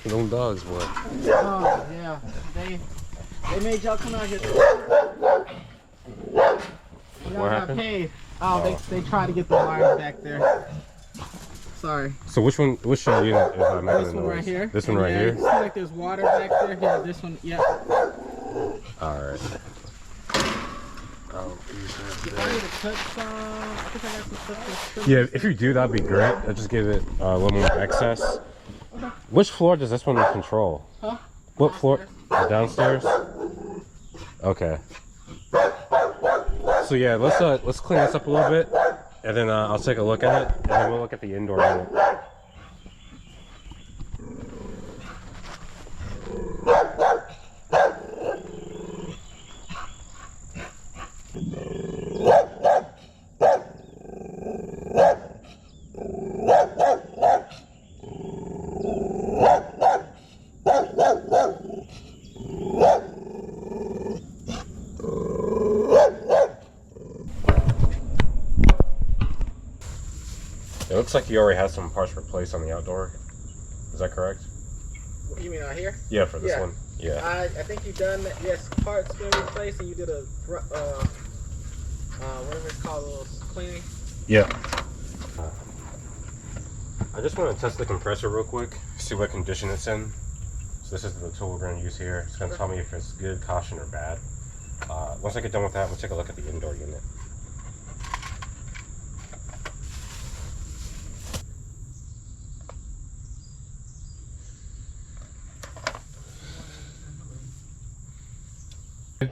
Them dogs, boy. Oh yeah, they made y'all come out here. Y'all got paid. Oh, they tried to get the wires back there. Sorry. So which one? Which unit is making the noise? This one right here. This one right yeah, here. You see like there's water back there. Yeah, this one. Yeah. All right. If I need to cut some, I think I got some stuff. Yeah, if you do, that'd be great. I'll just give it a little more excess. Okay. Which floor does this one control? Huh? What floor? Downstairs. Okay. So yeah, let's clean this up a little bit, and then I'll take a look at it, and then we'll look at the indoor unit. It looks like you already had some parts replaced on the outdoor. Is that correct? You mean out here? Yeah, for this one. Yeah. I think you done that. Yes, parts been replaced, and you did a whatever it's called, a little cleaning. Yeah. I just want to test the compressor real quick, see what condition it's in. So this is the tool we're going to use here. It's going to tell me if it's good, caution, or bad. Once I get done with that, we'll take a look at the indoor unit.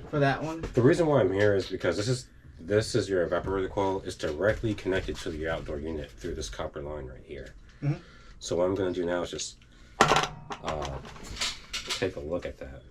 For that one. The reason why I'm here is because this is your evaporator coil. It's directly connected to the outdoor unit through this copper line right here. So what I'm going to do now is just take a look at that.